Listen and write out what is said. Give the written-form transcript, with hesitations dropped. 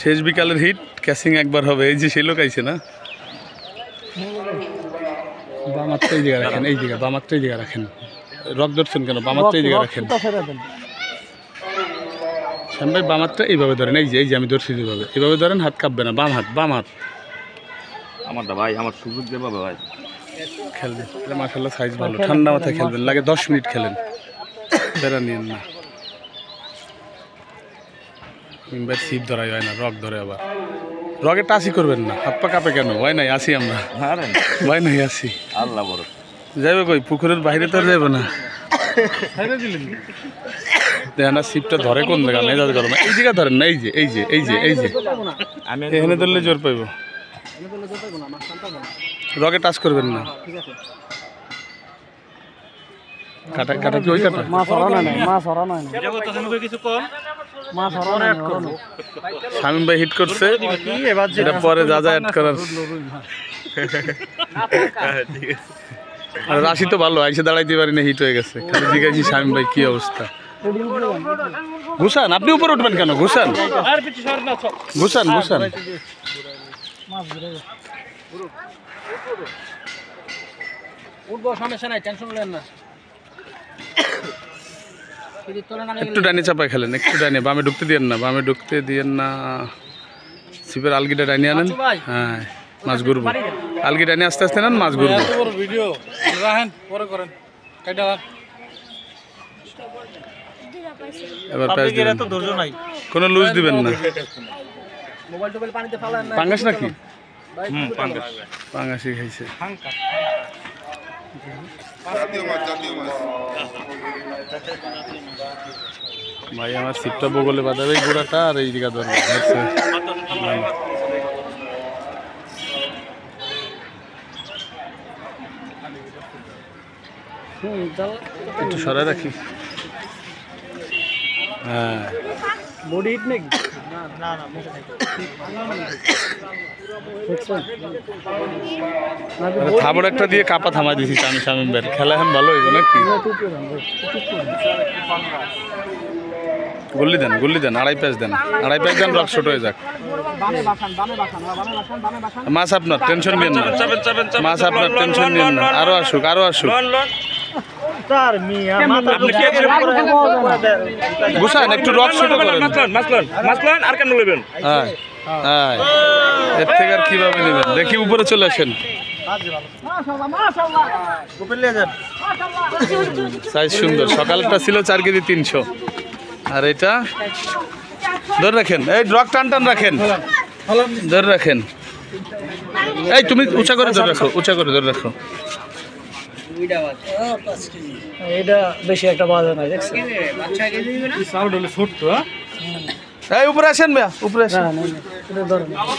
শেষ বিকালের hit catching একবার হবে। এই যে সেই লোক আইছে না, বামাত্র এই জায়গা রাখেন, এই জায়গা বামাত্র এই জায়গা রাখেন। রক ধরছেন কেন? বামাত্র এই জায়গা রাখেন। শ্যাম ভাই বামাত্র এইভাবে ধরেন, এই যে আমি ধরছি যেভাবে, এইভাবে ধরেন, হাত কাঁপবে না। বাম হাত আমারটা ভাই, আমার সুযোগ দেবে ভাই। খেলবেন মাশাআল্লাহ, সাইজ ভালো, ঠান্ডা মাথায় খেলবেন, লাগে 10 মিনিট খেলেন, বেড়া নিয়েন না। ভাই ছিপ ধরাই হয় না, রক ধরে আবার। রকে টাচই করবেন না, হাত পা কাঁপে কেন? হয় নাই, আসি আমরা, হয় নাই আসি। আল্লাহ বড় যাইবে কই? পুকুরের বাইরে তো আর যাইবে না। দেখেন না ছিপটা ধরে কোন জায়গা, মেজাজ গরম। এই জায়গা ধরেন না, এই যে এখানে ধরলে জোর পাইব। রকে টাচ করবেন না। কাটা কি ওই কাটা? শামীম ভাই হিট করছে, এটা পরে যা অ্যাড করার। আর রাশি তো ভালো, আইসে দাঁড়াইতে পারি না, হিট হয়ে গেছে। খালি জিজ্ঞাসি শামীম ভাই কি অবস্থা। ঘুষান, আপনি উপরে উঠবেন কেন? ঘুষান। একটু ডাইনে চাপায় খেলেন, একটু ডাইনে, বামে ঢুকতে দিয়েন না, ছিপের আলগিটা ডাইনে আনেন। হ্যাঁ, মাছ ঘুরবো, আলগি ডাইনে আস্তে আস্তে নেন, মাছ ঘুরবো। এবার প্যাচ দিবেন, কোনো লুজ দিবেন না। পাঙ্গাস নাকি? পাঙ্গাসই খাইছে। ভাই আমার ছিপটা বগলে বাঁধাবে, গোড়াটা আর এই দিকে ধরবে। একটু সরাই রাখি। হ্যাঁ, বডি হিট নাকি? থাবড় একটা দিয়ে কাপা থামাই দিছি আমি। শামীম ভাই খেলা এখন ভালো হইব নাকি? গুল্লি দেন, আড়াই প্যাচ দেন, রক ছোট হয়ে যাক। মাছ আপনার টেনশন নিয়েন না, আরো আসুক। গুছান একটু, রক ছোট করেন। আর কেন নেবেন? হ্যাঁ, এর থেকে আর কিভাবে নেবেন? দেখি উপরে চলে আসেন। সাইজ সুন্দর। সকালটা ছিল 4 কেজি 300, আর এটা ধরে রাখেন। এই রক টান রাখেন, ধরে রাখেন। এই তুমি উঁচা করে ধরে রাখো। এটা বেশি একটা বাজে না, দেখছেন? এই উপরে আসেন ভাইয়া, উপরে আসেন।